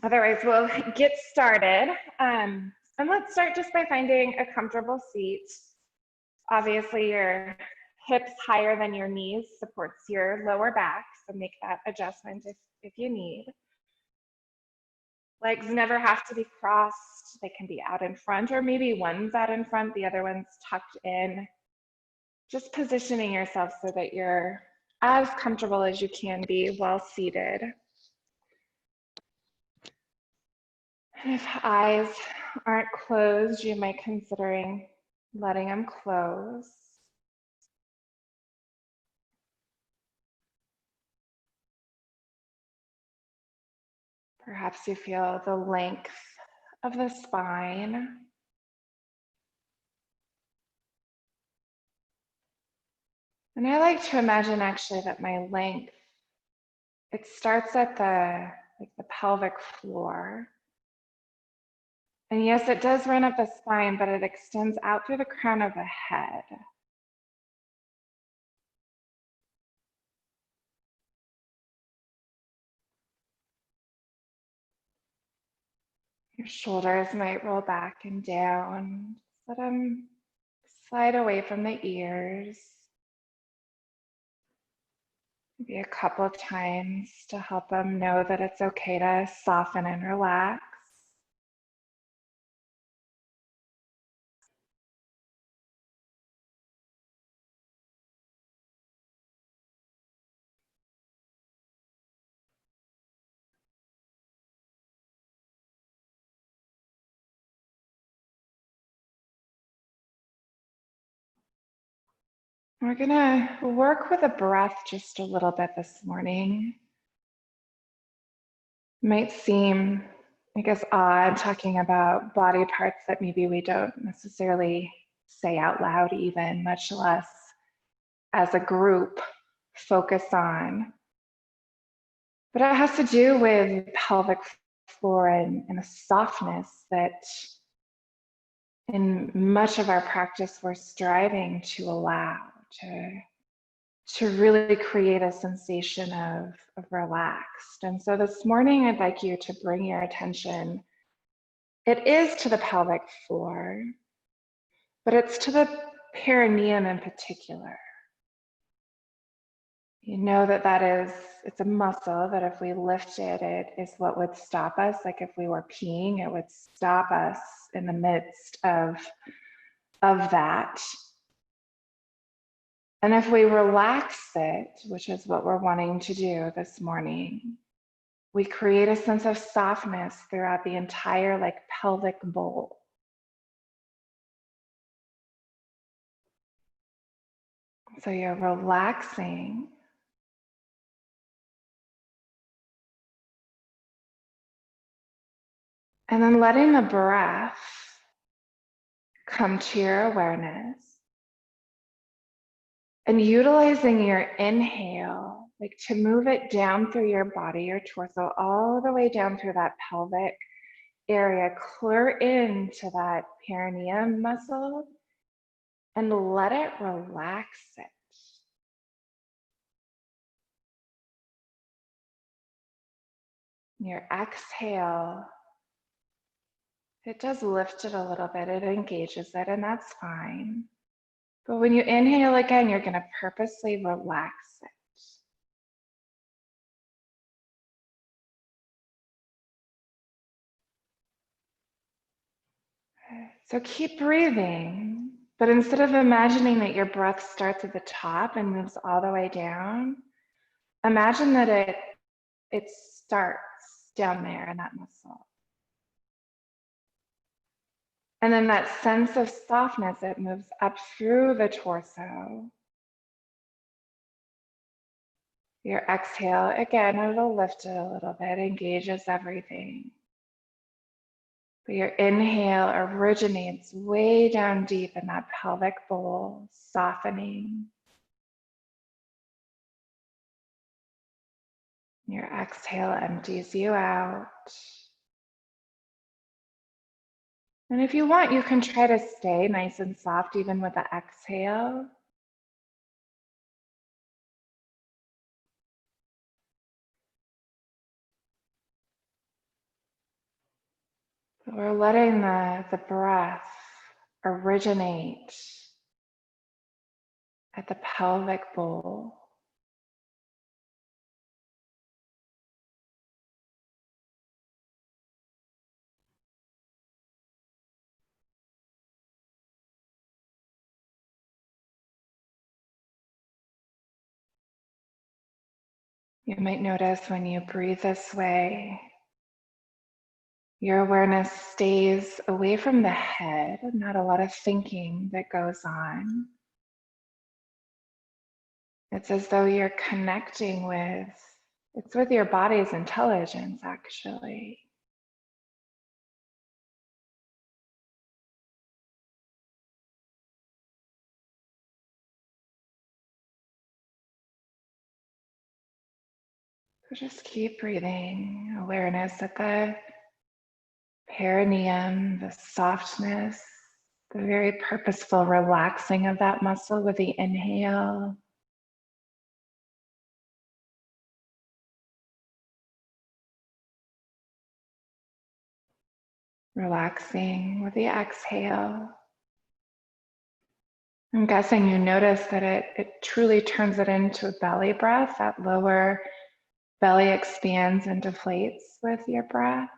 Otherwise, we'll get started. And let's start just by finding a comfortable seat. Obviously, your hips higher than your knees supports your lower back, so make that adjustment if you need. Legs never have to be crossed. They can be out in front, or maybe one's out in front, the other one's tucked in. Just positioning yourself so that you're as comfortable as you can be while seated. And if eyes aren't closed, you might considering letting them close. Perhaps you feel the length of the spine. And I like to imagine actually that my length, it starts at the pelvic floor. And yes, it does run up the spine, but it extends out through the crown of the head. Your shoulders might roll back and down. Let them slide away from the ears. Maybe a couple of times to help them know that it's okay to soften and relax. We're gonna work with the breath just a little bit this morning. It might seem, I guess, odd talking about body parts that maybe we don't necessarily say out loud even, much less as a group focus on. But it has to do with pelvic floor and a softness that in much of our practice we're striving to allow, to really create a sensation of relaxed. And so this morning, I'd like you to bring your attention, it is to the pelvic floor, but it's to the perineum in particular. You know it's a muscle that if we lift it, it is what would stop us. Like if we were peeing, it would stop us in the midst of that. And if we relax it, which is what we're wanting to do this morning, we create a sense of softness throughout the entire pelvic bowl. So you're relaxing. And then letting the breath come to your awareness. And utilizing your inhale, to move it down through your body, your torso, all the way down through that pelvic area, clear into that perineum muscle, and let it relax it. Your exhale, it does lift it a little bit, it engages it, and that's fine. But when you inhale again, you're going to purposely relax it. So keep breathing, but instead of imagining that your breath starts at the top and moves all the way down, imagine that it starts down there in that muscle. And then that sense of softness, it moves up through the torso. Your exhale, again, it'll lift it a little bit, engages everything. But your inhale originates way down deep in that pelvic bowl, softening. Your exhale empties you out. And if you want, you can try to stay nice and soft even with the exhale. We're letting the breath originate at the pelvic bowl. You might notice when you breathe this way, your awareness stays away from the head, not a lot of thinking that goes on. It's as though you're connecting it's with your body's intelligence, actually. So just keep breathing, awareness at the perineum, the softness, the very purposeful relaxing of that muscle with the inhale. Relaxing with the exhale. I'm guessing you notice that it truly turns it into a belly breath. That lower belly expands and deflates with your breath.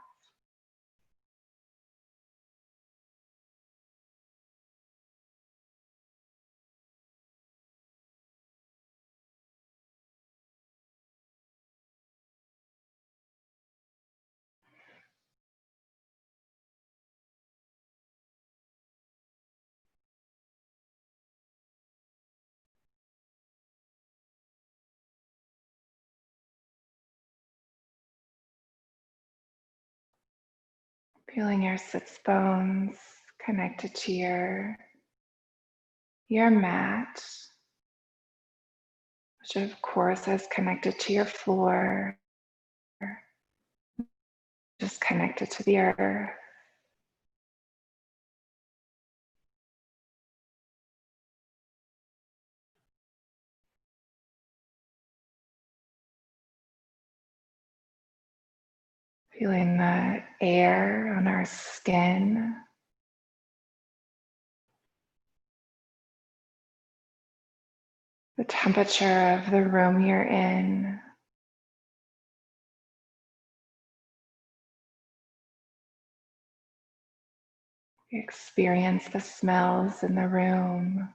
Feeling your sits bones connected to your mat, which of course is connected to your floor, just connected to the earth. Feeling the air on our skin. The temperature of the room you're in. You experience the smells in the room.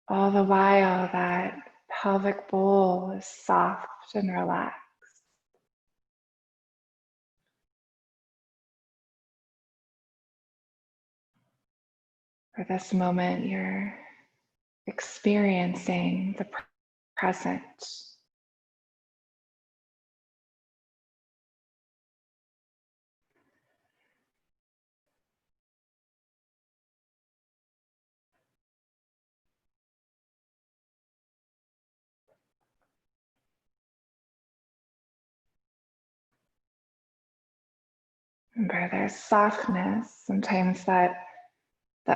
All the while that pelvic bowl is soft and relaxed. For this moment, you're experiencing the present. Remember, there's softness. Sometimes that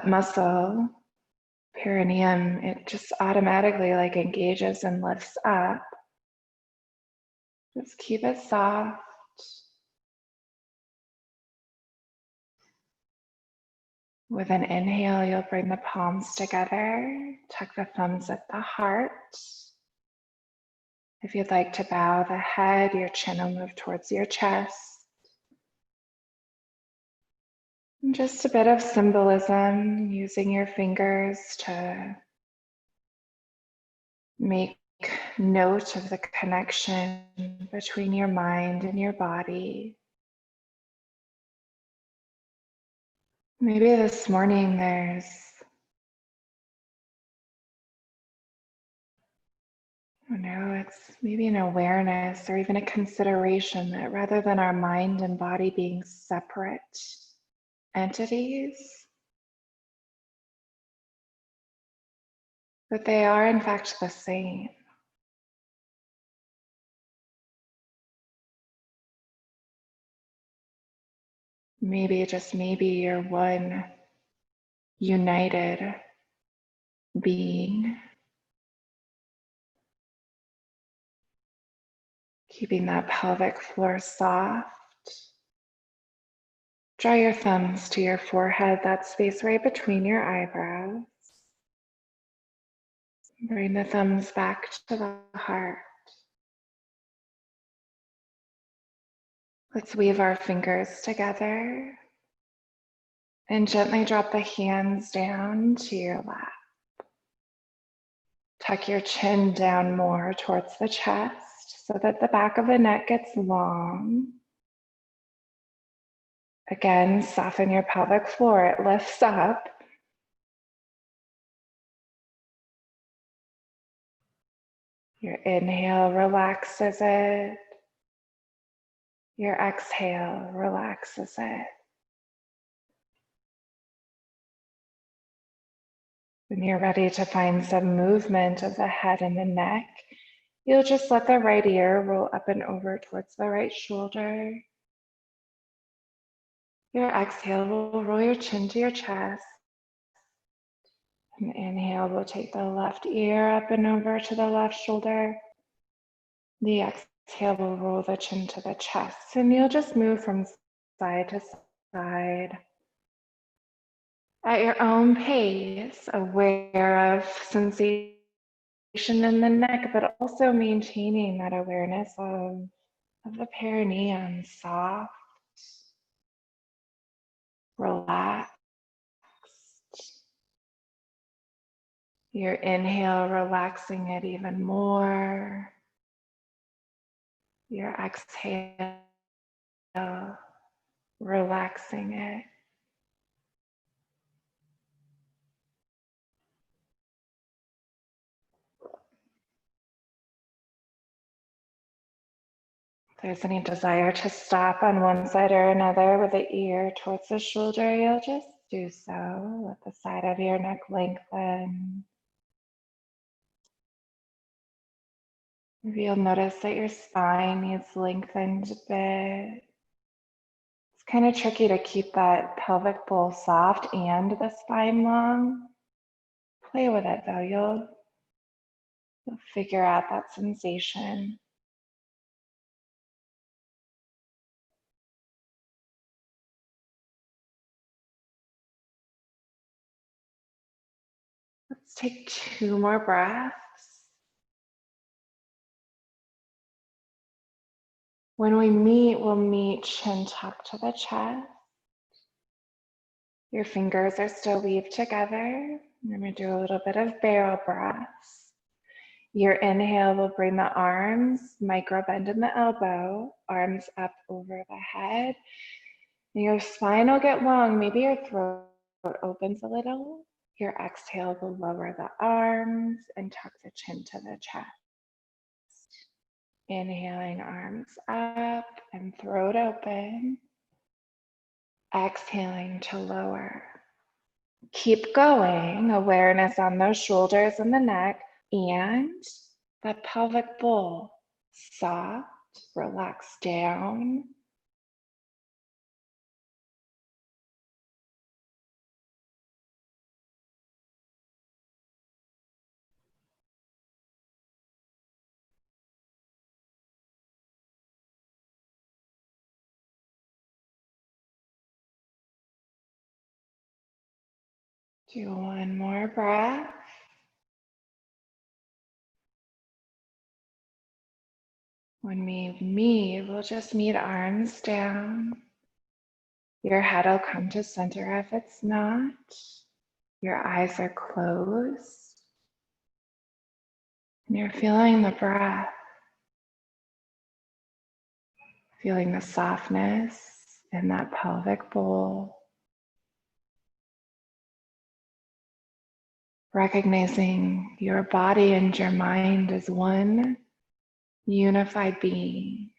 muscle, perineum, it just automatically like engages and lifts up. Just keep it soft. With an inhale, you'll bring the palms together, tuck the thumbs at the heart. If you'd like to bow the head, your chin will move towards your chest. And just a bit of symbolism, using your fingers to make note of the connection between your mind and your body. Maybe this morning there's it's maybe an awareness or even a consideration that rather than our mind and body being separate entities, that they are in fact the same. Maybe, just maybe, you're one united being Keeping that pelvic floor soft. Draw your thumbs to your forehead, that space right between your eyebrows. Bring the thumbs back to the heart. Let's weave our fingers together and gently drop the hands down to your lap. Tuck your chin down more towards the chest so that the back of the neck gets long. Again, soften your pelvic floor. It lifts up. Your inhale relaxes it. Your exhale relaxes it. When you're ready to find some movement of the head and the neck, you'll just let the right ear roll up and over towards the right shoulder. Your exhale will roll your chin to your chest. And inhale, we'll take the left ear up and over to the left shoulder. The exhale will roll the chin to the chest, and you'll just move from side to side at your own pace, aware of sensation in the neck, but also maintaining that awareness of the perineum, soft, relaxed. Your inhale, relaxing it even more. Your exhale, relaxing it. If there's any desire to stop on one side or another with the ear towards the shoulder, you'll just do so. Let the side of your neck lengthen. Maybe you'll notice that your spine needs lengthened a bit. It's kind of tricky to keep that pelvic bowl soft and the spine long. Play with it though. You'll figure out that sensation. Let's take 2 more breaths. When we meet, we'll meet chin tucked to the chest. Your fingers are still weaved together. I'm going to do a little bit of barrel breaths. Your inhale will bring the arms, micro bend in the elbow, arms up over the head. And your spine will get long. Maybe your throat opens a little. Your exhale will lower the arms and tuck the chin to the chest. Inhaling, arms up and throat open. Exhaling to lower. Keep going, awareness on those shoulders and the neck and the pelvic bowl. Soft, relax down. Do 1 more breath. When we meet, we'll just meet arms down. Your head will come to center if it's not. Your eyes are closed. And you're feeling the breath, feeling the softness in that pelvic bowl. Recognizing your body and your mind as one unified being.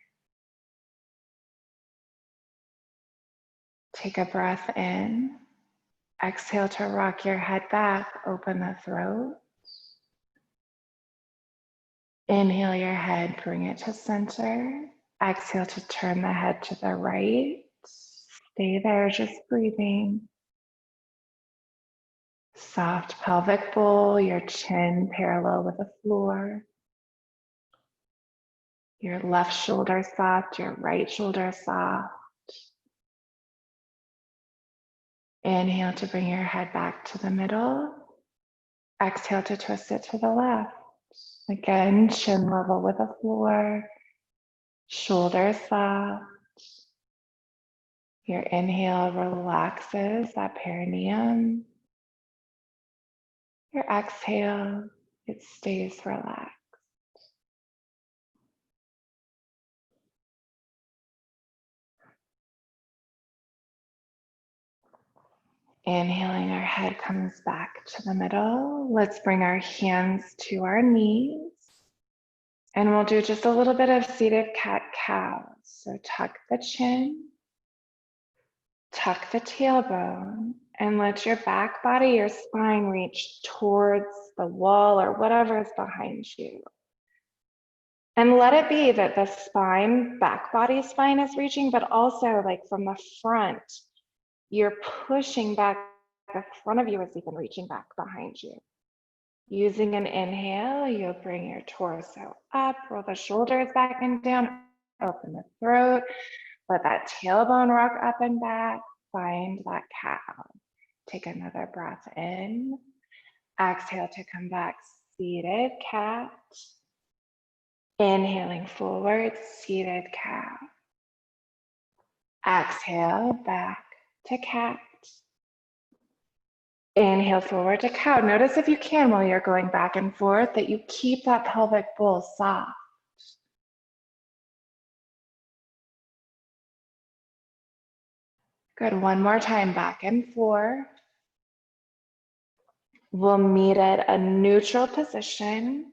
Take a breath in. Exhale to rock your head back, open the throat. Inhale your head, bring it to center. Exhale to turn the head to the right. Stay there, just breathing. Soft pelvic bowl, your chin parallel with the floor. Your left shoulder soft, your right shoulder soft. Inhale to bring your head back to the middle. Exhale to twist it to the left. Again, chin level with the floor. Shoulders soft. Your inhale relaxes that perineum. Your exhale, it stays relaxed. Inhaling, our head comes back to the middle. Let's bring our hands to our knees. And we'll do just a little bit of seated cat-cow. So tuck the chin, tuck the tailbone, and let your back body, your spine reach towards the wall or whatever is behind you. And let it be that the spine, back body spine is reaching, but also like from the front, you're pushing back, the front of you is even reaching back behind you. Using an inhale, you'll bring your torso up, roll the shoulders back and down, open the throat, let that tailbone rock up and back, find that cow. Take another breath in. Exhale to come back, seated cat. Inhaling forward, seated cow. Exhale, back to cat. Inhale forward to cow. Notice if you can, while you're going back and forth, that you keep that pelvic bowl soft. Good, one more time, back and forth. We'll meet at a neutral position,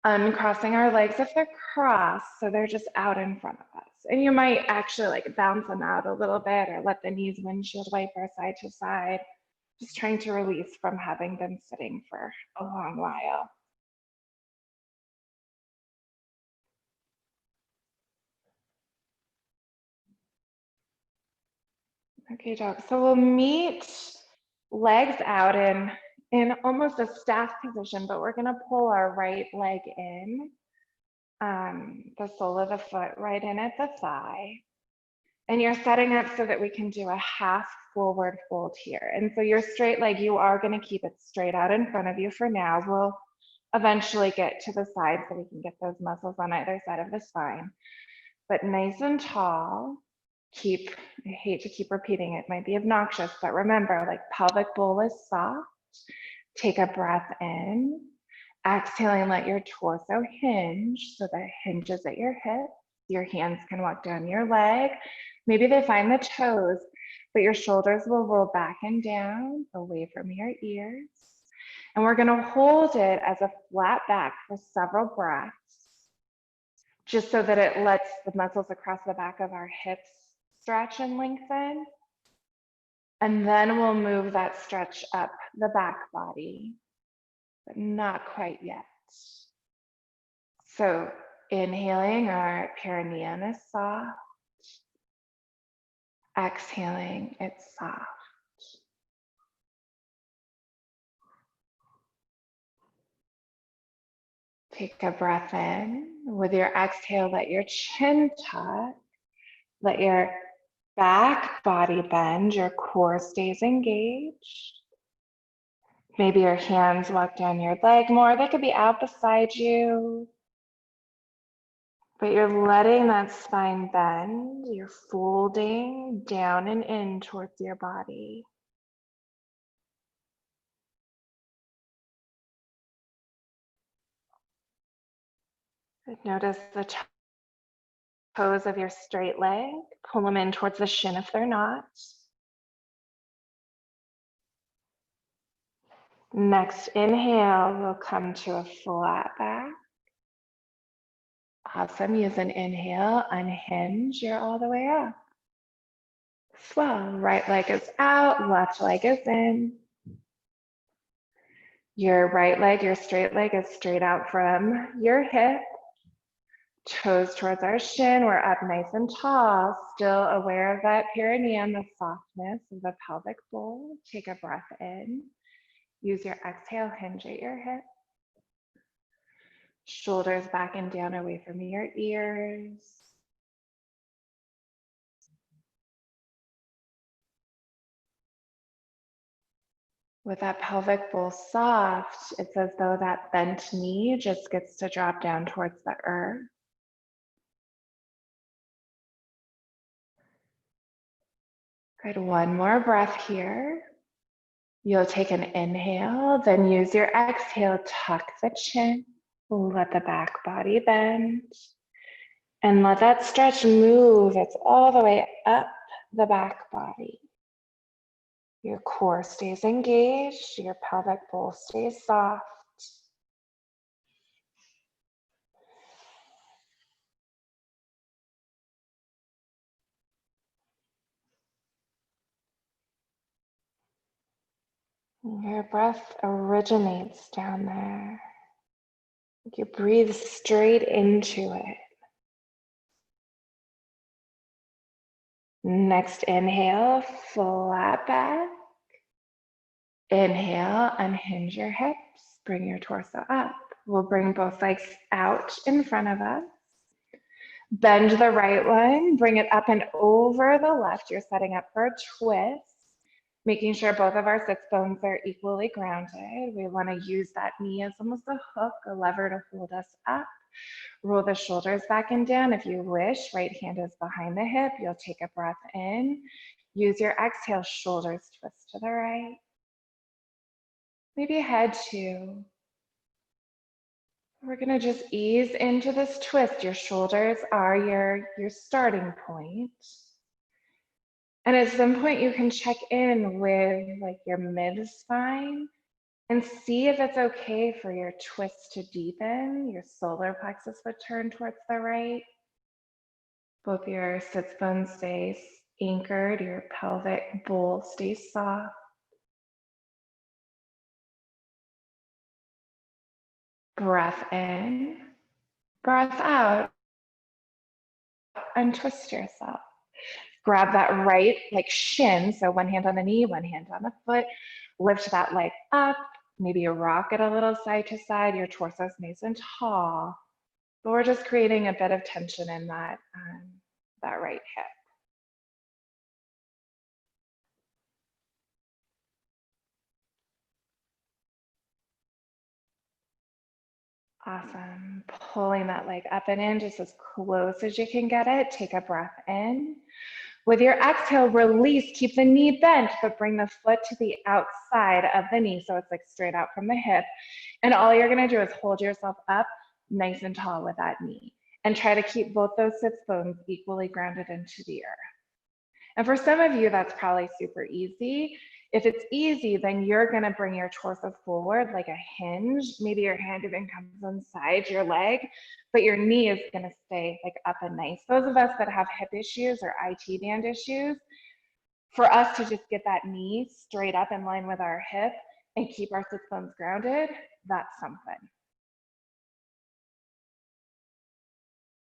uncrossing our legs if they're crossed, so they're just out in front of us. And you might actually like bounce them out a little bit or let the knees windshield wiper side to side, just trying to release from having been sitting for a long while. Okay, dog. So we'll meet legs out in almost a staff position, but we're gonna pull our right leg in, the sole of the foot right in at the thigh. And you're setting up so that we can do a half forward fold here. And so your straight leg, you are gonna keep it straight out in front of you for now. We'll eventually get to the side so we can get those muscles on either side of the spine. But nice and tall. I hate to keep repeating it, might be obnoxious, but remember, like pelvic bowl is soft. Take a breath in. Exhaling, let your torso hinge so that it hinges at your hip. Your hands can walk down your leg. Maybe they find the toes, but your shoulders will roll back and down away from your ears. And we're gonna hold it as a flat back for several breaths, just so that it lets the muscles across the back of our hips stretch and lengthen. And then we'll move that stretch up the back body, but not quite yet. So inhaling, our perineum is soft. Exhaling, it's soft. Take a breath in. With your exhale, let your chin tuck. Let your back body bend, your core stays engaged. Maybe your hands walk down your leg more. They could be out beside you. But you're letting that spine bend. You're folding down and in towards your body. Notice the toes of your straight leg. Pull them in towards the shin if they're not. Next inhale, we'll come to a flat back. Awesome. Use an inhale, unhinge. You're all the way up. Swell. Right leg is out, left leg is in. Your right leg, your straight leg is straight out from your hip. Toes towards our shin. We're up nice and tall, still aware of that perineum, the softness of the pelvic bowl. Take a breath in. Use your exhale, hinge at your hip. Shoulders back and down away from your ears. With that pelvic bowl soft, it's as though that bent knee just gets to drop down towards the earth. Good, one more breath here. You'll take an inhale, then use your exhale, tuck the chin, let the back body bend, and let that stretch move. It's all the way up the back body. Your core stays engaged, your pelvic bowl stays soft. Your breath originates down there. You breathe straight into it. Next inhale, flat back. Inhale, unhinge your hips, bring your torso up. We'll bring both legs out in front of us. Bend the right one, bring it up and over the left. You're setting up for a twist, making sure both of our sits bones are equally grounded. We want to use that knee as almost a hook, a lever to hold us up. Roll the shoulders back and down if you wish. Right hand is behind the hip. You'll take a breath in. Use your exhale, shoulders twist to the right. Maybe head to. We're gonna just ease into this twist. Your shoulders are your starting point. And at some point you can check in with like your mid spine and see if it's okay for your twist to deepen. Your solar plexus would turn towards the right. Both your sits bones stay anchored, your pelvic bowl stays soft. Breath in, breath out, and twist yourself. Grab that right like shin, so one hand on the knee, one hand on the foot. Lift that leg up, maybe you rock it a little side to side. Your torso's nice and tall, but we're just creating a bit of tension in that right hip. Awesome. Pulling that leg up and in just as close as you can get it. Take a breath in. With your exhale, release. Keep the knee bent, but bring the foot to the outside of the knee so it's like straight out from the hip. And all you're going to do is hold yourself up nice and tall with that knee. And try to keep both those sits bones equally grounded into the earth. And for some of you, that's probably super easy. If it's easy, then you're gonna bring your torso forward like a hinge. Maybe your hand even comes inside your leg, but your knee is gonna stay like up and nice. Those of us that have hip issues or IT band issues, for us to just get that knee straight up in line with our hip and keep our sits bones grounded, that's something.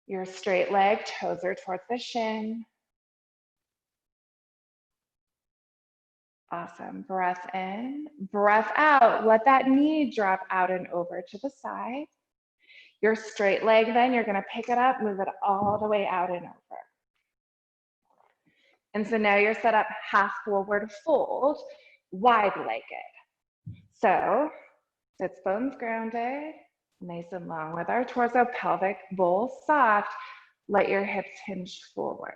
Your straight leg, toes are towards the shin. Awesome. Breath in, breath out. Let that knee drop out and over to the side. Your straight leg, then you're going to pick it up, move it all the way out and over. And so now you're set up half forward fold, wide-legged. So sits bones grounded, nice and long with our torso, pelvic bowl soft. Let your hips hinge forward.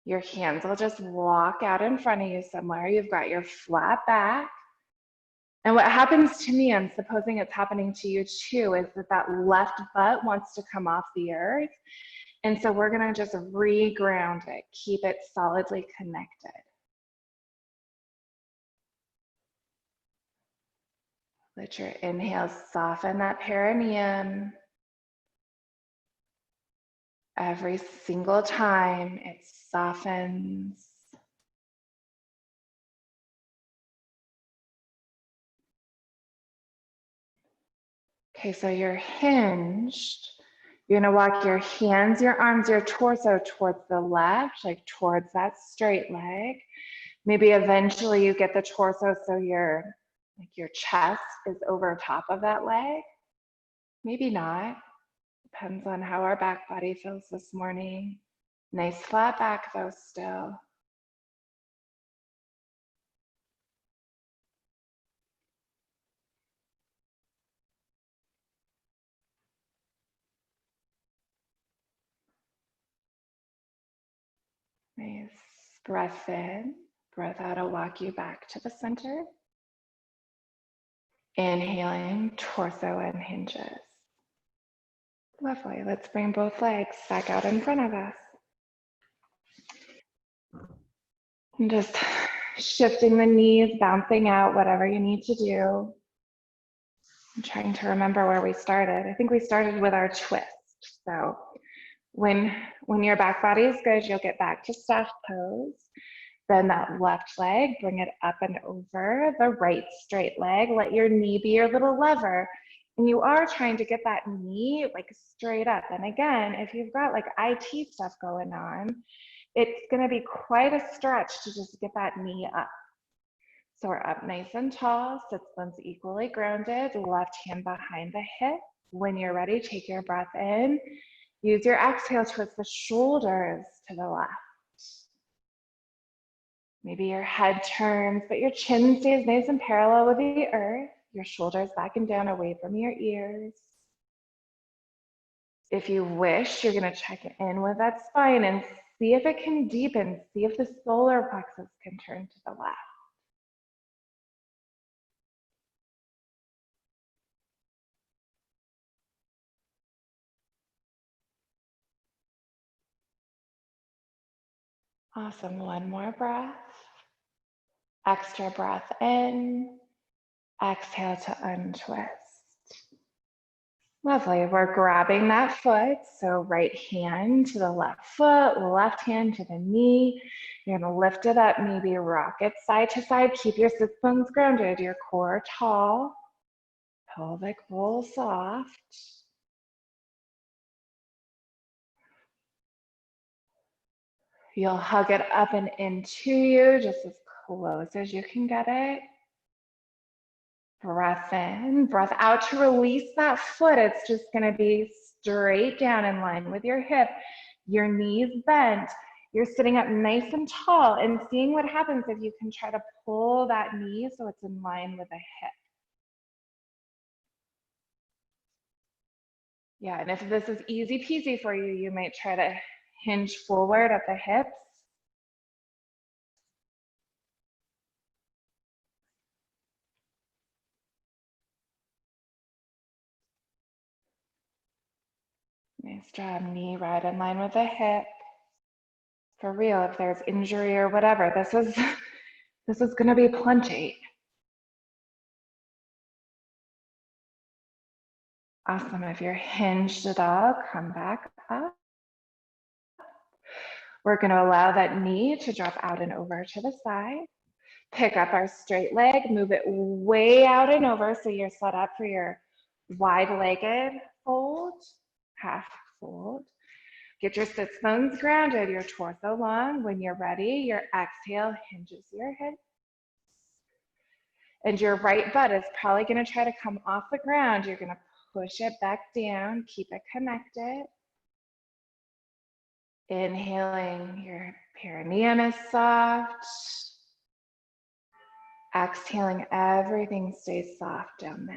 Your hands will just walk out in front of you somewhere. You've got your flat back. And what happens to me, I'm supposing it's happening to you too, is that that left butt wants to come off the earth. And so we're gonna just re-ground it, keep it solidly connected. Let your inhale soften that perineum. Every single time it softens. Okay, so you're hinged. You're gonna walk your hands, your arms, your torso towards the left, like towards that straight leg. Maybe eventually you get the torso so your chest is over top of that leg. Maybe not. Depends on how our back body feels this morning. Nice flat back though still. Nice breath in, breath out will walk you back to the center. Inhaling, torso and hinges. Lovely. Let's bring both legs back out in front of us. And just shifting the knees, bouncing out, whatever you need to do. I'm trying to remember where we started. I think we started with our twist. So when your back body is good, you'll get back to staff pose. Then that left leg, bring it up and over the right straight leg. Let your knee be your little lever. And you are trying to get that knee like straight up. And again, if you've got like IT stuff going on, it's going to be quite a stretch to just get that knee up. So we're up nice and tall, sits bones equally grounded, left hand behind the hip. When you're ready, take your breath in. Use your exhale, twist the shoulders to the left. Maybe your head turns, but your chin stays nice and parallel with the earth. Your shoulders back and down away from your ears. If you wish, you're going to check in with that spine and see if it can deepen. See if the solar plexus can turn to the left. Awesome. One more breath. Extra breath in. Exhale to untwist. Lovely. We're grabbing that foot. So right hand to the left foot, left hand to the knee. You're going to lift it up, maybe rock it side to side. Keep your sits bones grounded, your core tall, pelvic bowl soft. You'll hug it up and into you, just as close as you can get it. Breath in, breath out to release that foot. It's just going to be straight down in line with your hip, your knees bent. You're sitting up nice and tall and seeing what happens if you can try to pull that knee so it's in line with the hip. Yeah, and if this is easy peasy for you, you might try to hinge forward at the hips. Nice job, knee right in line with the hip. For real, if there's injury or whatever, this is gonna be plenty. Awesome, if you're hinged at all, come back up. We're gonna allow that knee to drop out and over to the side. Pick up our straight leg, move it way out and over so you're set up for your wide-legged fold, half fold. Get your sits bones grounded, your torso long. When you're ready, your exhale hinges your hips. And your right butt is probably going to try to come off the ground. You're going to push it back down, keep it connected. Inhaling, your perineum is soft. Exhaling, everything stays soft down there.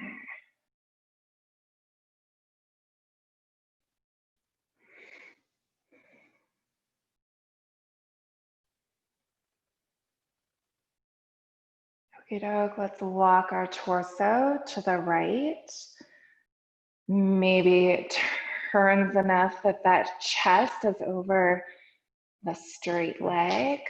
Okay, doke, let's walk our torso to the right. Maybe it turns enough that that chest is over the straight leg.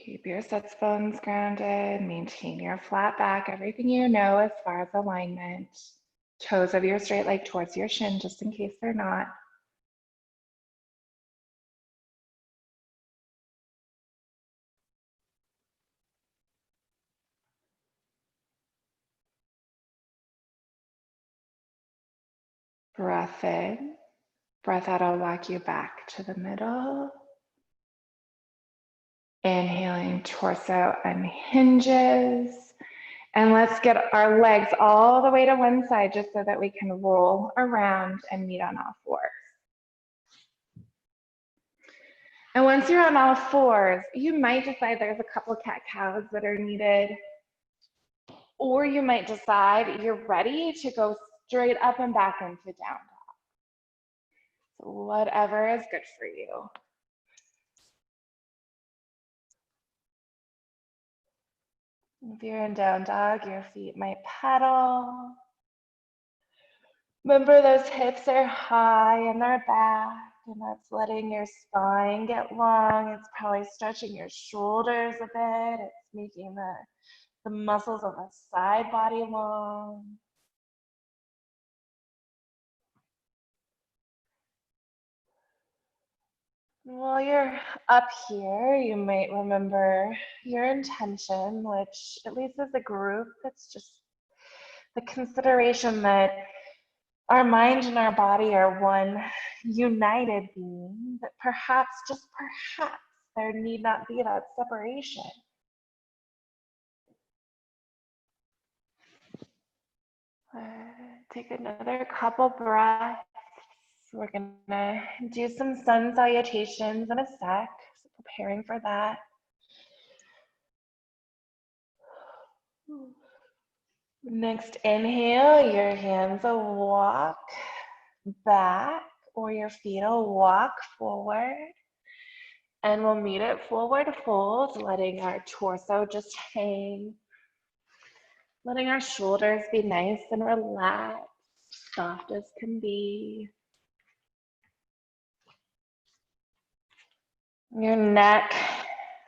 Keep your sits bones grounded, maintain your flat back, everything you know as far as alignment. Toes of your straight leg towards your shin, just in case they're not. Breath in, breath out, I'll walk you back to the middle. Inhaling, torso unhinges. And let's get our legs all the way to one side just so that we can roll around and meet on all fours. And once you're on all fours, you might decide there's a couple cat-cows that are needed, or you might decide you're ready to go straight up and back into down dog. So whatever is good for you. If you're in down dog, your feet might pedal. Remember, those hips are high and they're back, and that's letting your spine get long. It's probably stretching your shoulders a bit. It's making the muscles of the side body long. While you're up here, you might remember your intention, which at least as a group, it's just the consideration that our mind and our body are one united being, that perhaps, just perhaps, there need not be that separation. Take another couple breaths. We're gonna do some sun salutations in a sec, so preparing for that. Next inhale, your hands will walk back or your feet will walk forward. And we'll meet it forward fold, letting our torso just hang. Letting our shoulders be nice and relaxed, soft as can be. Your neck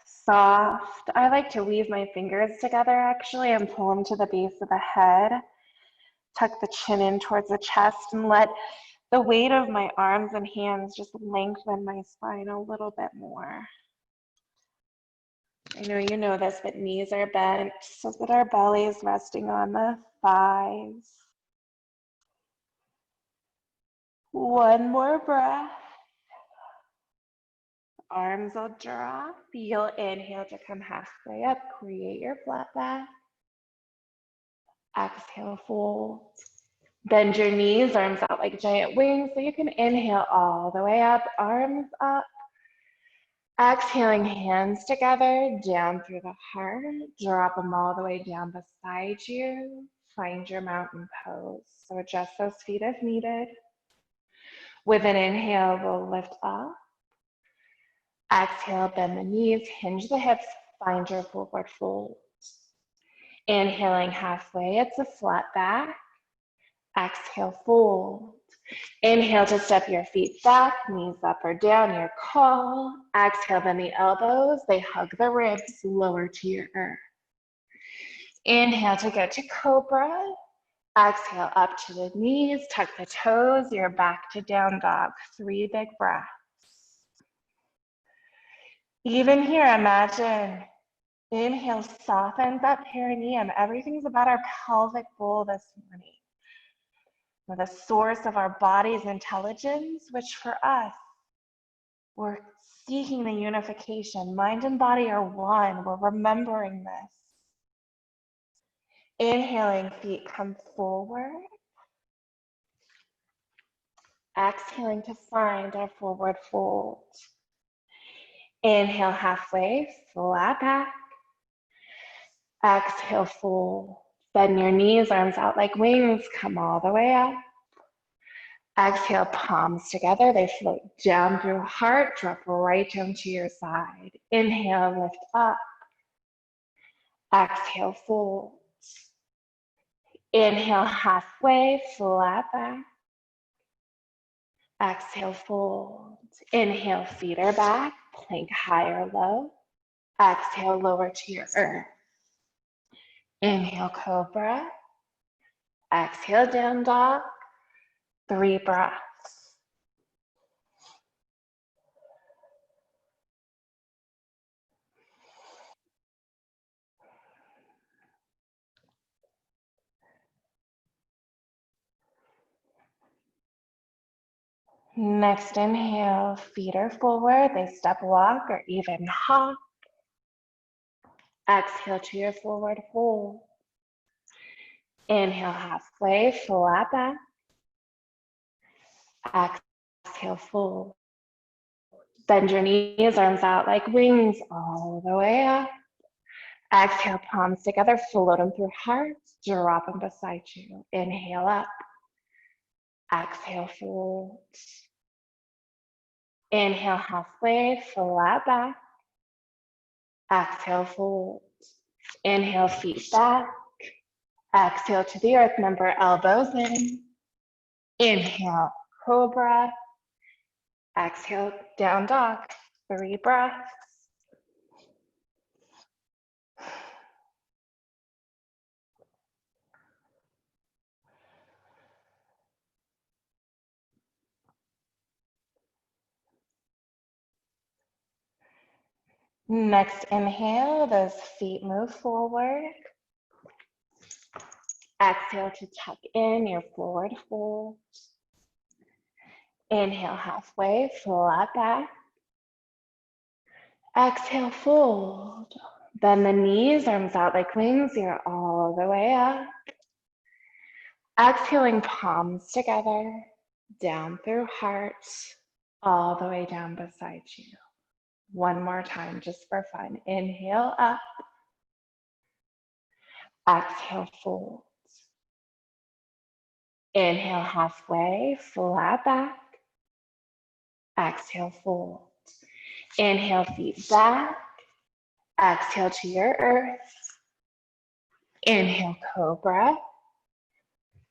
soft. I like to weave my fingers together actually and pull them to the base of the head. Tuck the chin in towards the chest and let the weight of my arms and hands just lengthen my spine a little bit more. I know you know this, but knees are bent so that our belly is resting on the thighs. One more breath. Arms will drop. You'll inhale to come halfway up. Create your flat back. Exhale, fold. Bend your knees, arms out like giant wings, so you can inhale all the way up, arms up. Exhaling, hands together, down through the heart. Drop them all the way down beside you. Find your mountain pose. So adjust those feet if needed. With an inhale, we'll lift up. Exhale, bend the knees, hinge the hips, find your forward fold. Inhaling halfway, it's a flat back. Exhale, fold. Inhale to step your feet back, knees up or down, your call. Exhale, bend the elbows, they hug the ribs, lower to your earth. Inhale to go to cobra. Exhale, up to the knees, tuck the toes, you're back to down dog. 3 big breaths. Even here, imagine, inhale softens that perineum. Everything's about our pelvic bowl this morning. We're the source of our body's intelligence, which for us, we're seeking the unification. Mind and body are one. We're remembering this. Inhaling, feet come forward. Exhaling to find our forward fold. Inhale halfway, flat back. Exhale, fold. Bend your knees, arms out like wings, come all the way up. Exhale, palms together, they float down through heart, drop right down to your side. Inhale, lift up. Exhale, fold. Inhale, halfway, flat back. Exhale, fold. Inhale, feet are back, plank high or low. Exhale, lower to your earth. Inhale, cobra. Exhale, down dog. 3 breaths. Next inhale, feet are forward, they step walk or even hop. Exhale to your forward fold. Inhale halfway, flat back. Exhale, fold. Bend your knees, arms out like wings all the way up. Exhale, palms together, float them through heart, drop them beside you. Inhale up. Exhale, fold. Inhale halfway, flat back. Exhale, fold. Inhale, feet back. Exhale to the earth, member elbows in. Inhale, cobra. Exhale, down dog. 3 breaths. Next inhale, those feet move forward. Exhale to tuck in your forward fold. Inhale halfway, flat back. Exhale, fold. Bend the knees, arms out like wings. You're all the way up. Exhaling, palms together, down through heart, all the way down beside you. One more time, just for fun. Inhale up. Exhale, fold. Inhale halfway, flat back. Exhale, fold. Inhale, feet back. Exhale to your earth. Inhale, cobra.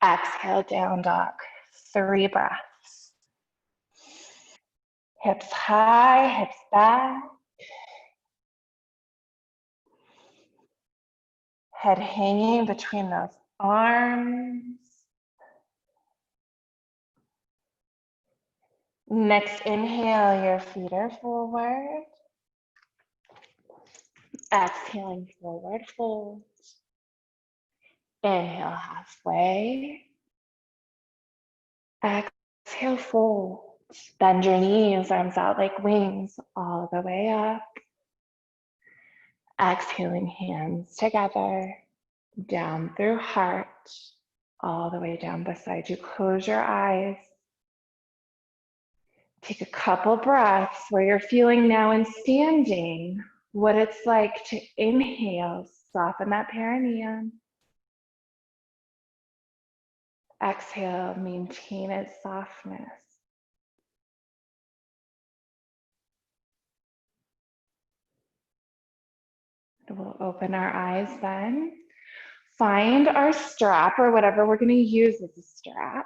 Exhale, down dog. 3 breaths. Hips high, hips back. Head hanging between those arms. Next inhale, your feet are forward. Exhaling, forward fold. Inhale halfway. Exhale, fold. Bend your knees, arms out like wings, all the way up. Exhaling, hands together, down through heart, all the way down beside you. Close your eyes. Take a couple breaths where you're feeling now in standing what it's like to inhale, soften that perineum. Exhale, maintain its softness. We'll open our eyes then. Find our strap or whatever we're going to use as a strap.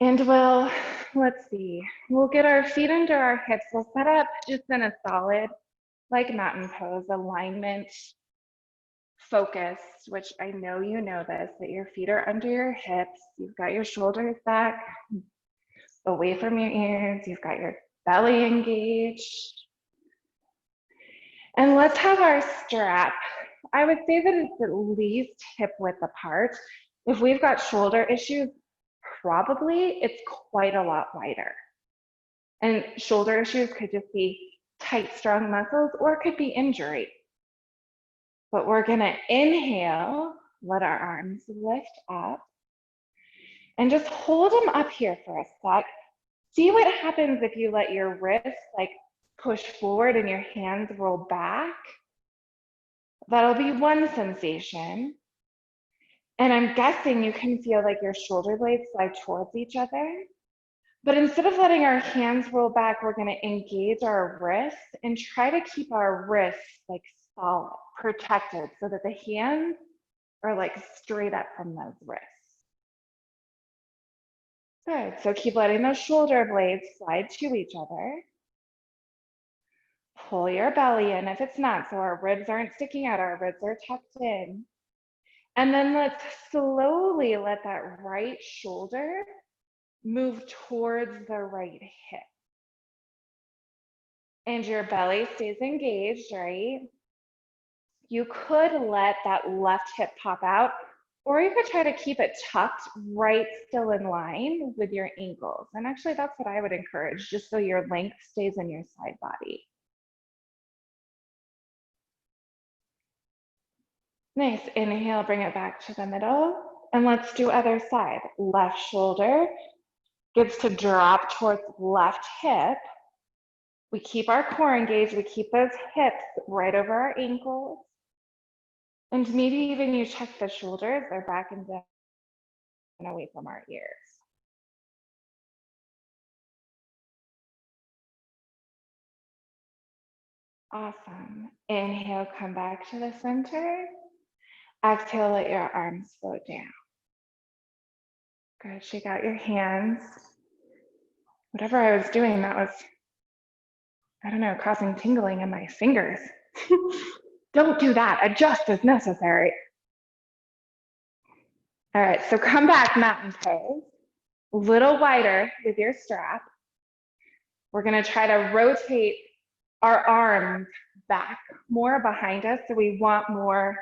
And let's see, we'll get our feet under our hips. We'll set up just in a solid, like mountain pose, alignment, focused, which I know you know this, that your feet are under your hips. You've got your shoulders back, away from your ears. You've got your belly engaged. And let's have our strap. I would say that it's at least hip width apart. If we've got shoulder issues, probably it's quite a lot wider. And shoulder issues could just be tight, strong muscles, or it could be injury. But we're gonna inhale, let our arms lift up, and just hold them up here for a sec. See what happens if you let your wrists like push forward and your hands roll back. That'll be one sensation. And I'm guessing you can feel like your shoulder blades slide towards each other. But instead of letting our hands roll back, we're going to engage our wrists and try to keep our wrists like solid, protected, so that the hands are like straight up from those wrists. Good. So keep letting those shoulder blades slide to each other. Pull your belly in if it's not, so our ribs aren't sticking out, our ribs are tucked in. And then let's slowly let that right shoulder move towards the right hip. And your belly stays engaged, right? You could let that left hip pop out, or you could try to keep it tucked right still in line with your ankles. And actually that's what I would encourage, just so your length stays in your side body. Nice. Inhale, bring it back to the middle. And let's do other side. Left shoulder gets to drop towards left hip. We keep our core engaged. We keep those hips right over our ankles. And maybe even you check the shoulders. They're back and down and away from our ears. Awesome. Inhale, come back to the center. Exhale, let your arms float down. Good. Shake out your hands. Whatever I was doing, that was, I don't know, causing tingling in my fingers. Don't do that. Adjust as necessary. All right, so come back, mountain pose. A little wider with your strap. We're gonna try to rotate our arms back more behind us, so we want more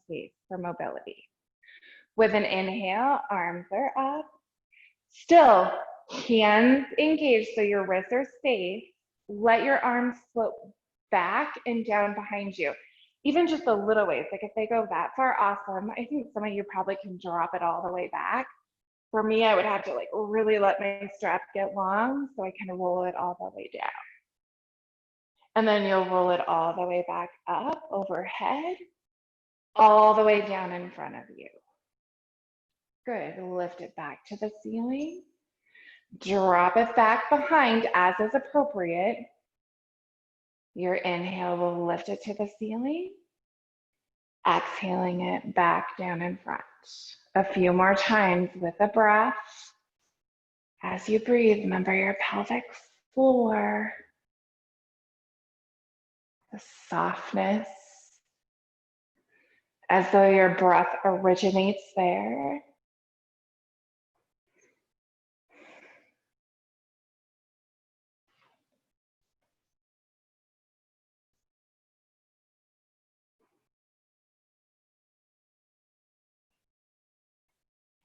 space for mobility. With an inhale, arms are up. Still, hands engaged, so your wrists are safe. Let your arms float back and down behind you. Even just a little ways, like if they go that far, awesome. I think some of you probably can drop it all the way back. For me, I would have to like really let my strap get long so I can roll it all the way down. And then you'll roll it all the way back up overhead, all the way down in front of you. Good, lift it back to the ceiling. Drop it back behind as is appropriate. Your inhale will lift it to the ceiling. Exhaling it back down in front. A few more times with a breath. As you breathe, remember your pelvic floor, the softness, as though your breath originates there.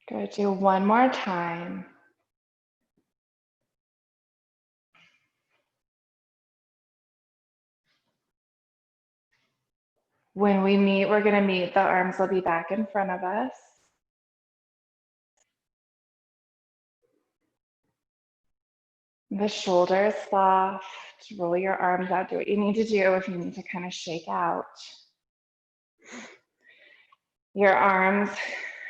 Good, do one more time. When we meet, we're gonna meet, the arms will be back in front of us. The shoulders soft, roll your arms out, do what you need to do if you need to kind of shake out. Your arms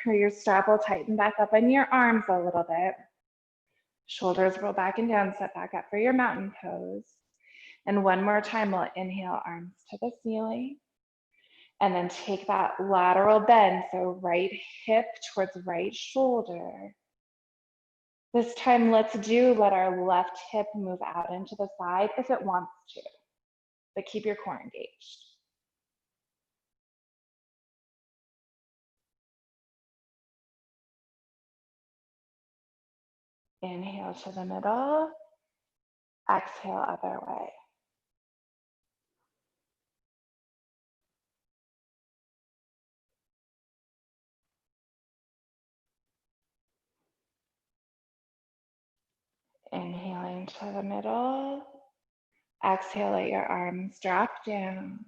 or your strap will tighten back up in your arms a little bit. Shoulders roll back and down, set back up for your mountain pose. And one more time, we'll inhale, arms to the ceiling. And then take that lateral bend, so right hip towards right shoulder. This time, let our left hip move out into the side if it wants to, but keep your core engaged. Inhale to the middle, exhale other way. Inhaling to the middle, exhale, let your arms drop down.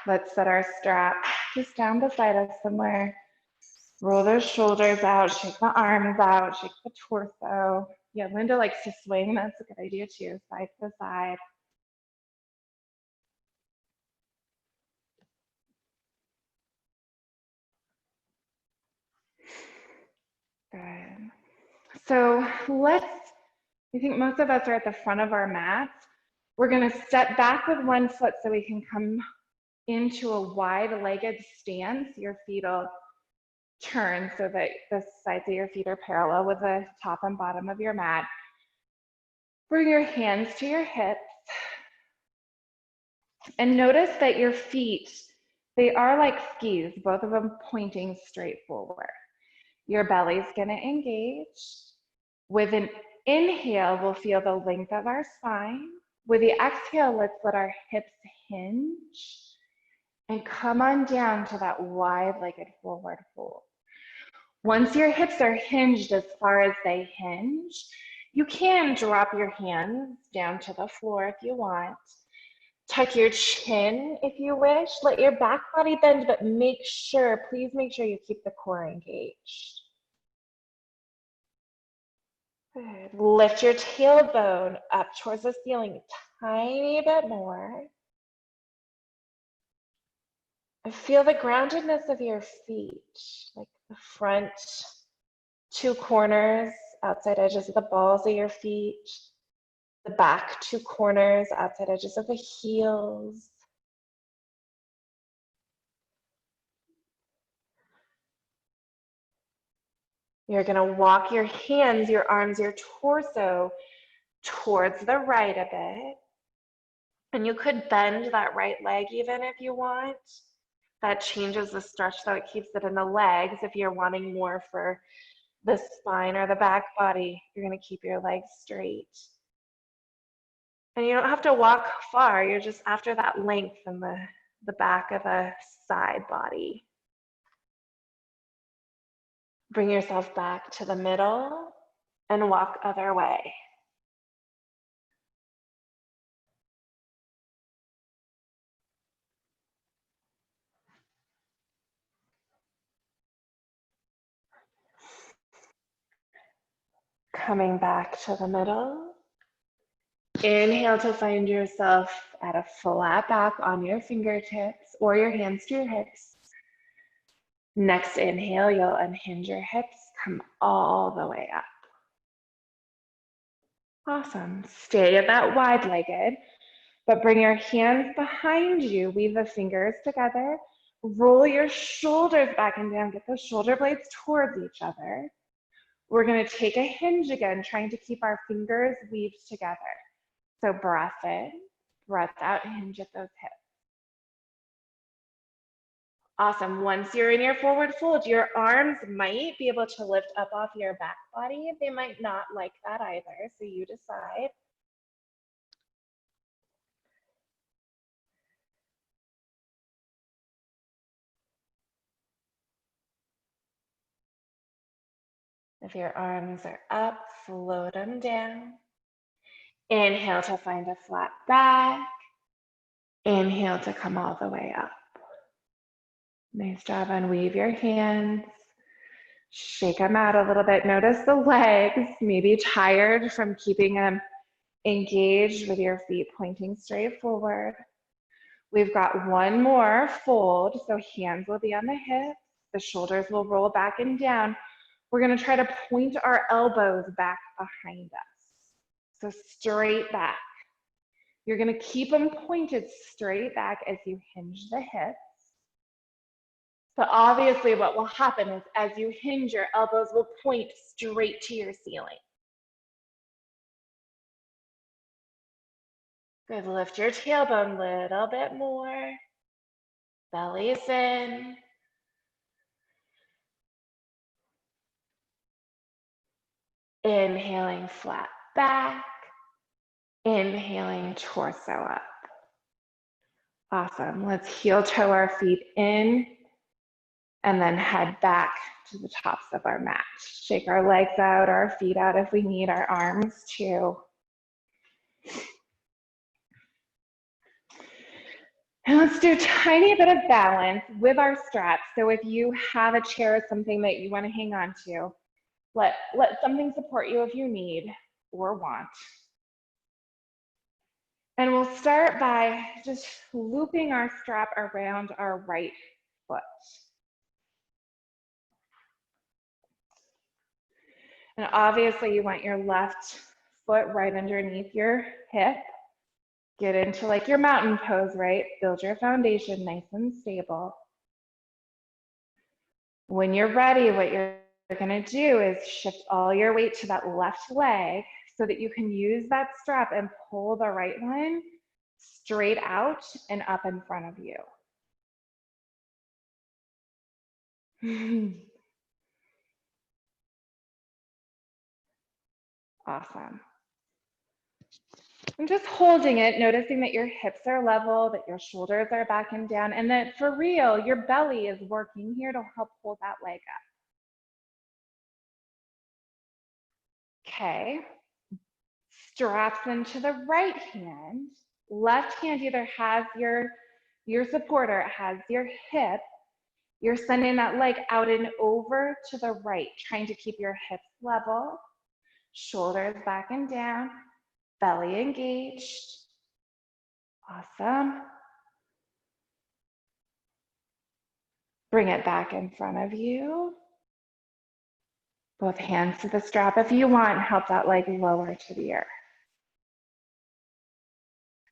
Let's set our strap just down beside us somewhere. Roll those shoulders out, shake the arms out, shake the torso. Yeah, Linda likes to swing. That's a good idea too, side to side. Good. So I think most of us are at the front of our mats. We're gonna step back with one foot so we can come into a wide-legged stance. Your feet will turn so that the sides of your feet are parallel with the top and bottom of your mat. Bring your hands to your hips. And notice that your feet, they are like skis, both of them pointing straight forward. Your belly's gonna engage. With an inhale, we'll feel the length of our spine. With the exhale, let's let our hips hinge and come on down to that wide-legged forward fold. Once your hips are hinged as far as they hinge, you can drop your hands down to the floor if you want. Tuck your chin if you wish. Let your back body bend, but please make sure you keep the core engaged. Good. Lift your tailbone up towards the ceiling a tiny bit more. And feel the groundedness of your feet, like the front two corners, outside edges of the balls of your feet, the back two corners, outside edges of the heels. You're going to walk your hands, your arms, your torso towards the right a bit. And you could bend that right leg even if you want. That changes the stretch, so it keeps it in the legs. If you're wanting more for the spine or the back body, you're going to keep your legs straight. And you don't have to walk far. You're just after that length in the back of a side body. Bring yourself back to the middle and walk other way. Coming back to the middle. Inhale to find yourself at a flat back on your fingertips or your hands to your hips. Next inhale, you'll unhinge your hips, come all the way up. Awesome. Stay at that wide-legged, but bring your hands behind you, weave the fingers together, roll your shoulders back and down, get those shoulder blades towards each other. We're going to take a hinge again, trying to keep our fingers weaved together. So breath in, breath out, hinge at those hips. Awesome. Once you're in your forward fold, your arms might be able to lift up off your back body. They might not like that either, so you decide. If your arms are up, float them down. Inhale to find a flat back. Inhale to come all the way up. Nice job. Unweave your hands. Shake them out a little bit. Notice the legs, maybe tired from keeping them engaged with your feet pointing straight forward. We've got one more fold, so hands will be on the hips. The shoulders will roll back and down. We're going to try to point our elbows back behind us. So straight back. You're going to keep them pointed straight back as you hinge the hips. But obviously what will happen is as you hinge, your elbows will point straight to your ceiling. Good, lift your tailbone a little bit more. Belly's in. Inhaling flat back. Inhaling torso up. Awesome. Let's heel toe our feet in and then head back to the tops of our mat. Shake our legs out, our feet out if we need, our arms too. And let's do a tiny bit of balance with our straps. So if you have a chair or something that you want to hang on to, let something support you if you need or want. And we'll start by just looping our strap around our right foot. And obviously you want your left foot right underneath your hip. Get into like your mountain pose, right? Build your foundation nice and stable. When you're ready, what you're gonna do is shift all your weight to that left leg so that you can use that strap and pull the right one straight out and up in front of you. Awesome. And just holding it, noticing that your hips are level, that your shoulders are back and down, and that for real, your belly is working here to help pull that leg up. Okay. Straps into the right hand. left hand either has your supporter, it has your hip. You're sending that leg out and over to the right, trying to keep your hips level, shoulders back and down, belly engaged. Awesome. Bring it back in front of you. Both hands to the strap. If you want, help that leg lower to the earth.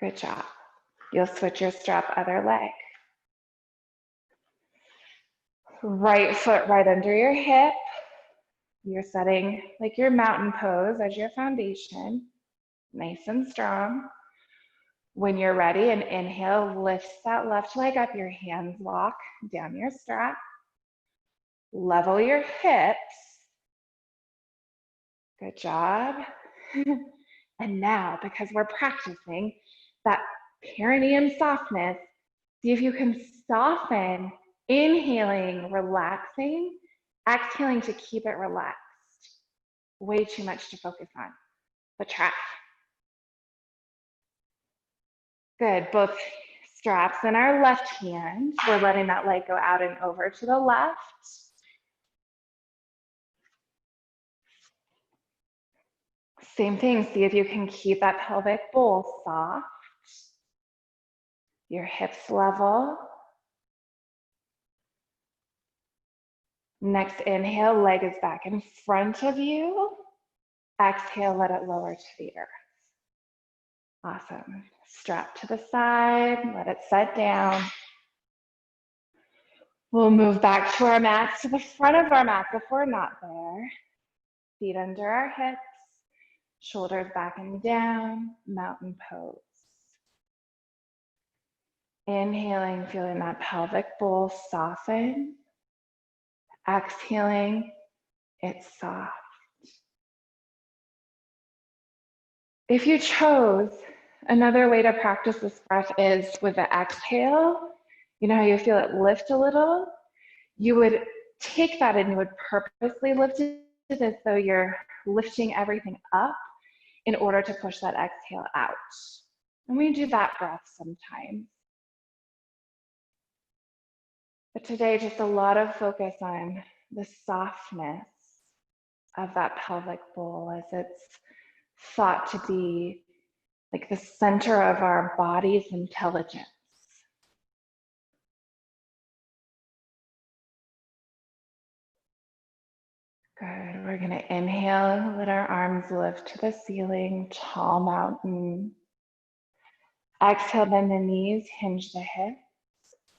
Good job. You'll switch your strap, other leg. Right foot right under your hip. You're setting like your mountain pose as your foundation. Nice and strong. When you're ready, and inhale, lifts that left leg up, your hands lock down your strap. Level your hips. Good job. And now, because we're practicing that perineum softness, see if you can soften, inhaling, relaxing, exhaling to keep it relaxed. Way too much to focus on, but try. Good, both straps in our left hand. We're letting that leg go out and over to the left. Same thing, see if you can keep that pelvic bowl soft. Your hips level. Next inhale, leg is back in front of you. Exhale, let it lower to the earth. Awesome. Strap to the side, let it set down. We'll move back to our mats, to the front of our mat if we're not there. Feet under our hips, shoulders back and down, mountain pose. Inhaling, feeling that pelvic bowl soften. Exhaling, it's soft. If you chose, another way to practice this breath is with the exhale. You know how you feel it lift a little? You would take that and you would purposely lift it as though you're lifting everything up in order to push that exhale out. And we do that breath sometimes. But today, just a lot of focus on the softness of that pelvic bowl as it's thought to be like the center of our body's intelligence. Good, we're gonna inhale, let our arms lift to the ceiling, tall mountain. Exhale, bend the knees, hinge the hips.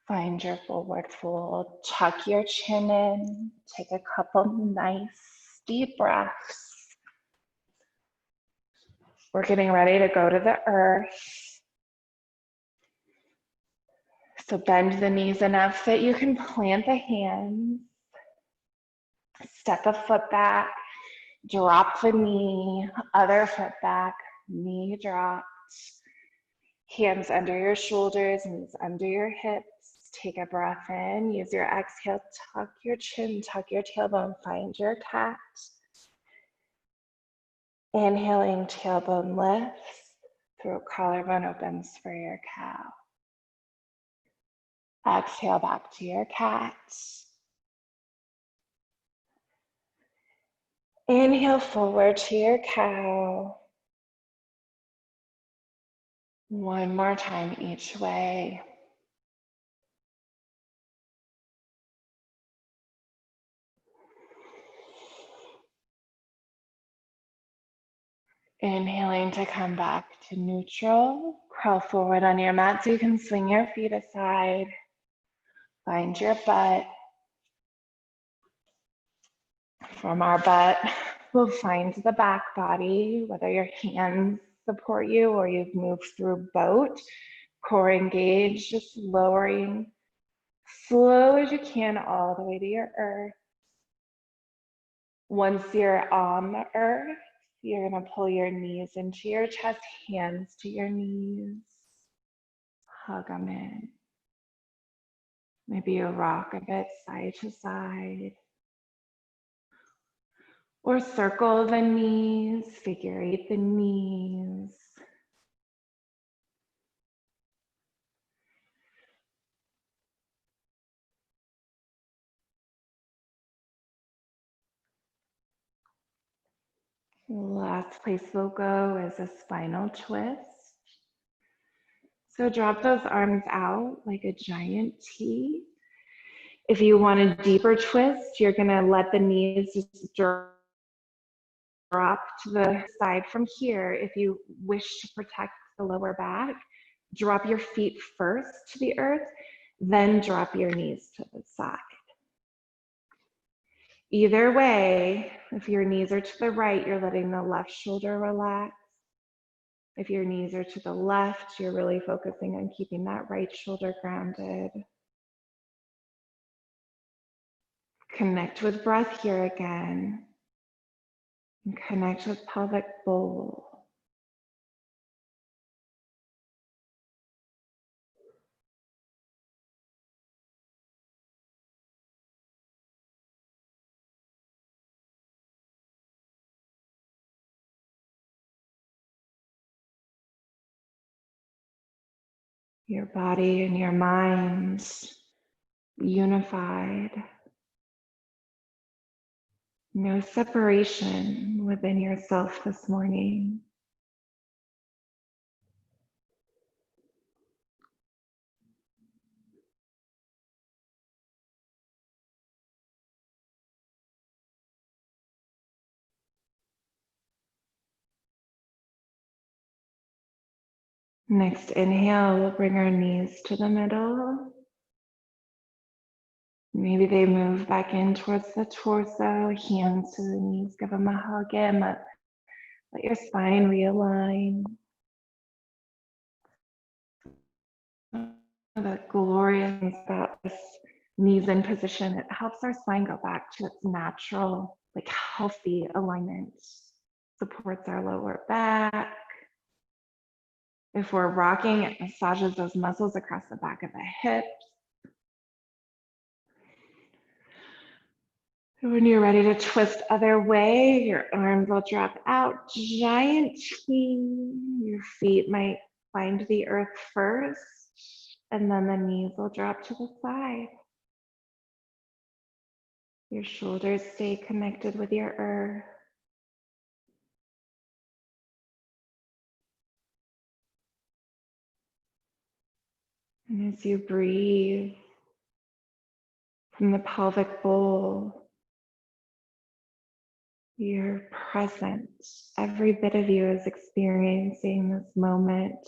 Find your forward fold, tuck your chin in, take a couple nice deep breaths. We're getting ready to go to the earth. So bend the knees enough that you can plant the hands. Step a foot back, drop the knee, other foot back, knee dropped. Hands under your shoulders, knees under your hips. Take a breath in, use your exhale, tuck your chin, tuck your tailbone, find your cat. Inhaling, tailbone lifts, throat collarbone opens for your cow. Exhale back to your cat. Inhale forward to your cow. One more time each way. Inhaling to come back to neutral. Crawl forward on your mat so you can swing your feet aside. Find your butt. From our butt, we'll find the back body, whether your hands support you or you've moved through boat. Core engaged, just lowering slow as you can all the way to your earth. Once you're on the earth, you're gonna pull your knees into your chest, hands to your knees. Hug them in. Maybe you rock a bit side to side. Or circle the knees, figure eight the knees. The last place we'll go is a spinal twist. So drop those arms out like a giant T. If you want a deeper twist, you're gonna let the knees just drop to the side from here. If you wish to protect the lower back, drop your feet first to the earth, then drop your knees to the side. Either way, if your knees are to the right, you're letting the left shoulder relax. If your knees are to the left, you're really focusing on keeping that right shoulder grounded. Connect with breath here again. And connect with pelvic bowl. Your body and your mind unified. No separation within yourself this morning. Next inhale, we'll bring our knees to the middle. Maybe they move back in towards the torso, hands to the knees, give them a hug in, let your spine realign. The glorious thing about this knees in position, it helps our spine go back to its natural, like healthy alignment. Supports our lower back. If we're rocking, it massages those muscles across the back of the hips. When you're ready to twist other way, your arms will drop out, giant T. Your feet might find the earth first, and then the knees will drop to the side. Your shoulders stay connected with your earth. And as you breathe from the pelvic bowl, you're present. Every bit of you is experiencing this moment.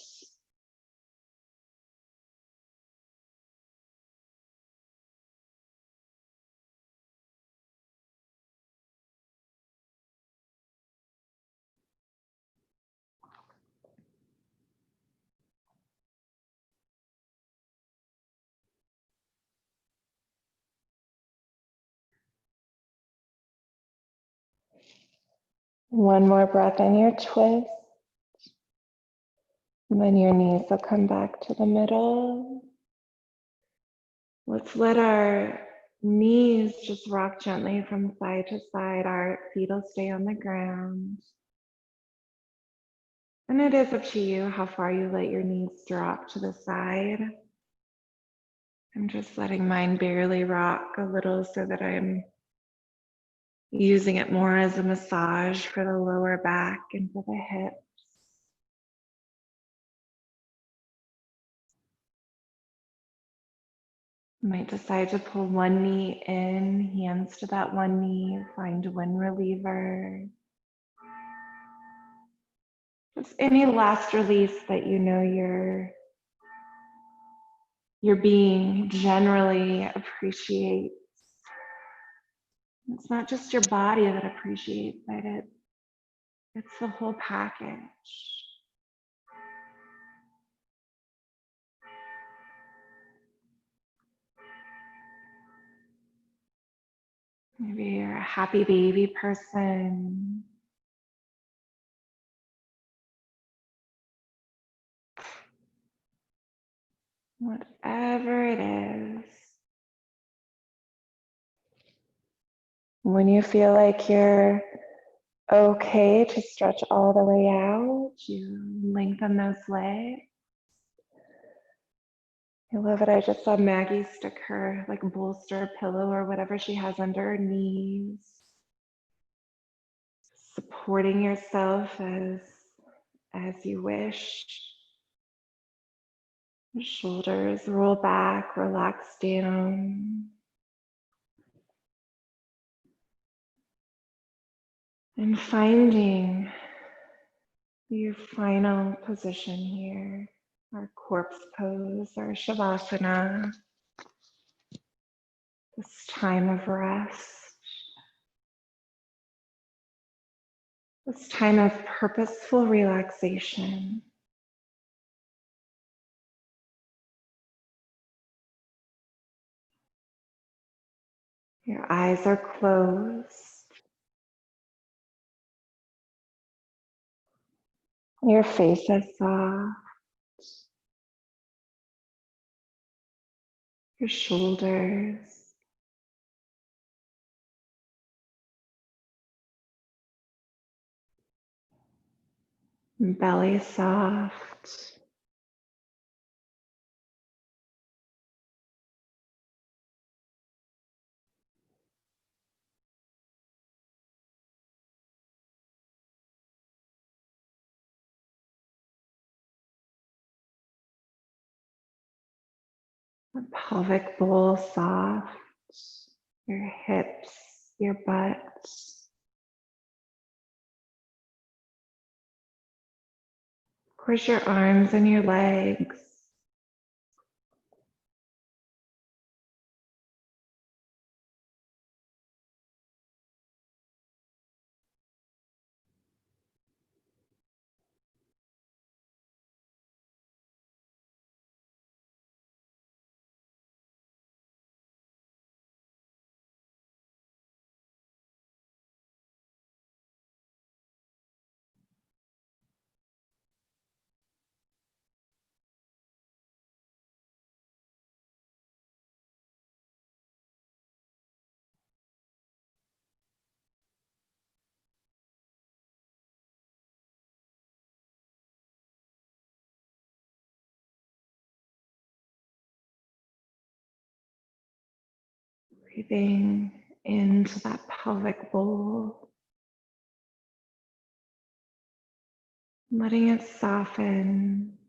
One more breath in your twist. And then your knees will come back to the middle. Let's let our knees just rock gently from side to side. Our feet will stay on the ground. And it is up to you how far you let your knees drop to the side. I'm just letting mine barely rock a little so that I'm using it more as a massage for the lower back and for the hips. You might decide to pull one knee in, hands to that one knee, find wind reliever. Just any last release that you know your being generally appreciates. It's not just your body that appreciates it, it's the whole package. Maybe you're a happy baby person. Whatever it is. When you feel like you're okay to stretch all the way out, you lengthen those legs. I love it. I just saw Maggie stick her like bolster, pillow, or whatever she has under her knees. supporting yourself as you wish. The shoulders roll back, relax down. And finding your final position here, our corpse pose, our shavasana, this time of rest, this time of purposeful relaxation. Your eyes are closed. Your face is soft. Your shoulders. Belly soft. The pelvic bowl soft. Your hips, your butt. Of course, your arms and your legs. Breathing into that pelvic bowl, letting it soften.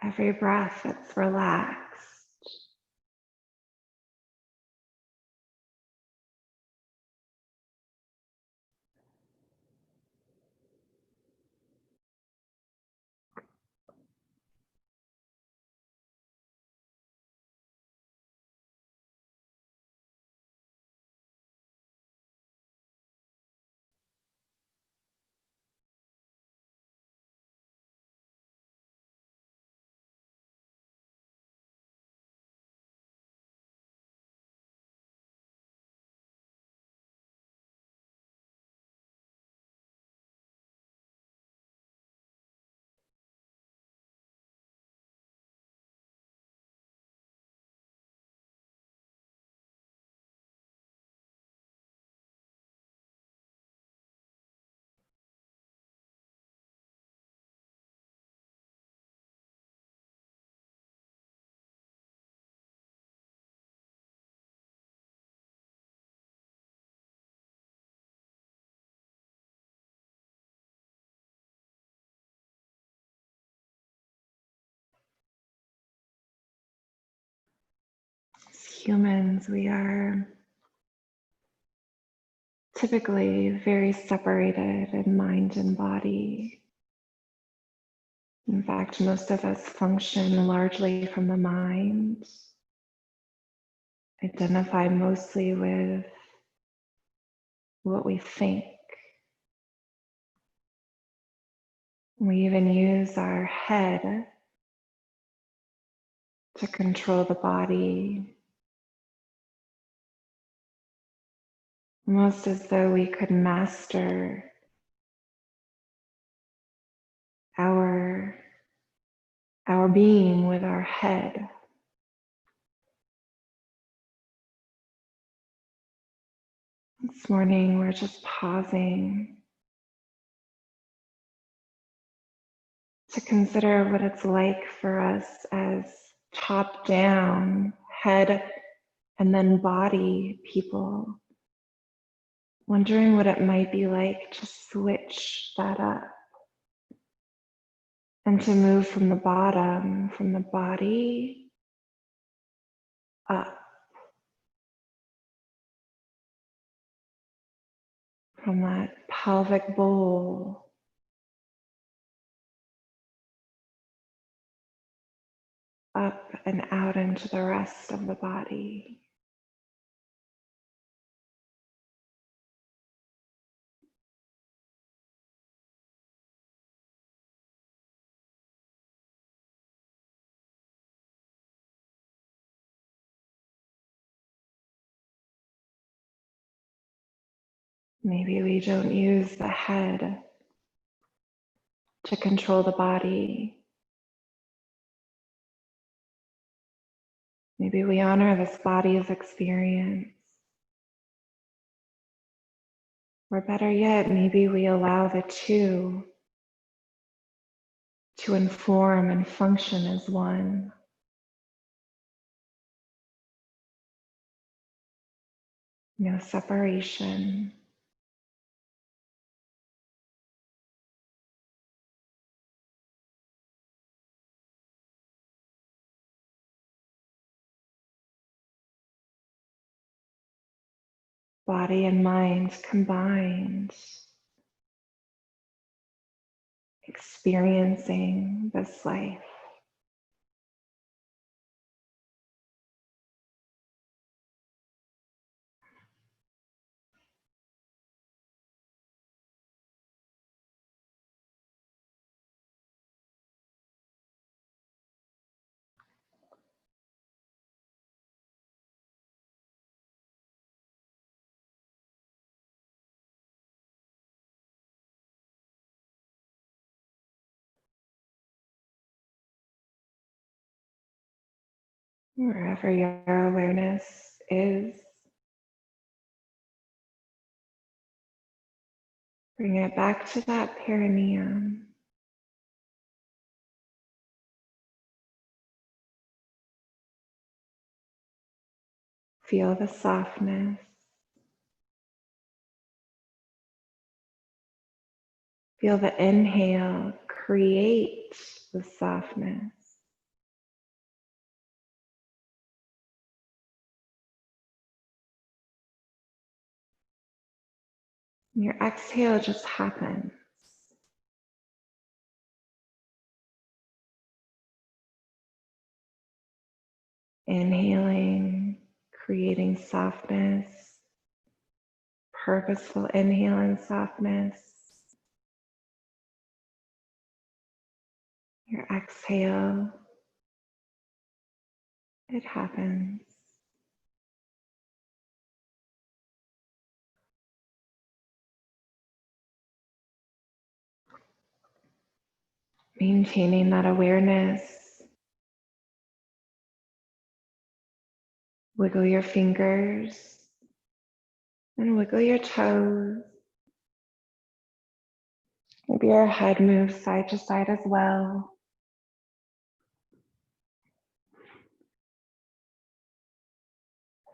Every breath it's relaxed. As humans, we are typically very separated in mind and body. In fact, most of us function largely from the mind, identify mostly with what we think. We even use our head to control the body, almost as though we could master our being with our head. This morning, we're just pausing to consider what it's like for us as top-down, head and then body people, wondering what it might be like to switch that up and to move from the bottom, from the body up, from that pelvic bowl up and out into the rest of the body. Maybe we don't use the head to control the body. Maybe we honor this body's experience. Or better yet, maybe we allow the two to inform and function as one. No separation. Body and mind combined, experiencing this life. Wherever your awareness is, bring it back to that perineum. Feel the softness. Feel the inhale create the softness. Your exhale just happens. Inhaling, creating softness, purposeful inhale and softness. Your exhale, it happens. Maintaining that awareness. Wiggle your fingers and wiggle your toes. Maybe your head moves side to side as well.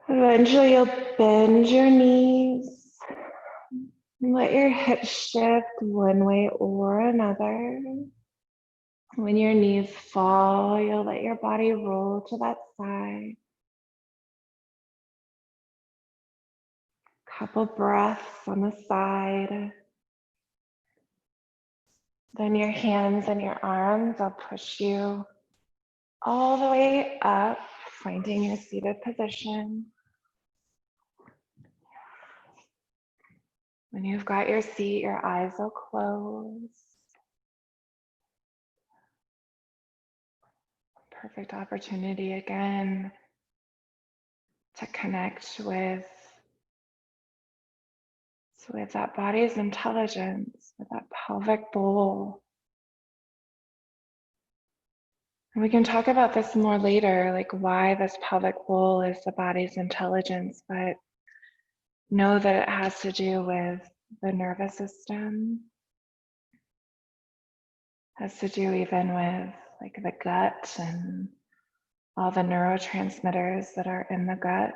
Eventually you'll bend your knees. Let your hips shift one way or another. When your knees fall, you'll let your body roll to that side. Couple breaths on the side. Then your hands and your arms will push you all the way up, finding your seated position. When you've got your seat, your eyes will close. Perfect opportunity again to connect with that body's intelligence, with that pelvic bowl. And we can talk about this more later, like why this pelvic bowl is the body's intelligence, but know that it has to do with the nervous system, has to do even with like the gut and all the neurotransmitters that are in the gut,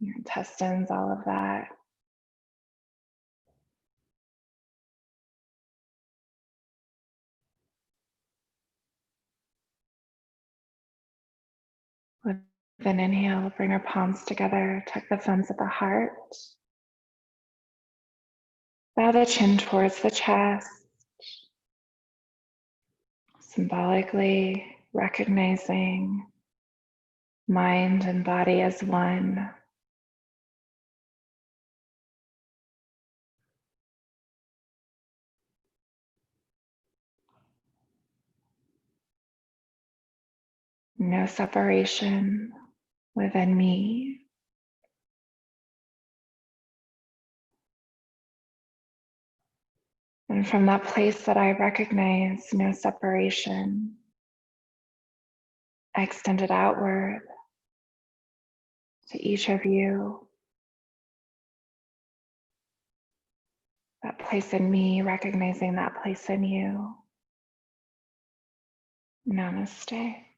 your intestines, all of that. With an inhale, bring our palms together, tuck the thumbs at the heart. Bow the chin towards the chest, symbolically recognizing mind and body as one. No separation within me. And from that place that I recognize no separation, I extend it outward to each of you. That place in me, recognizing that place in you. Namaste.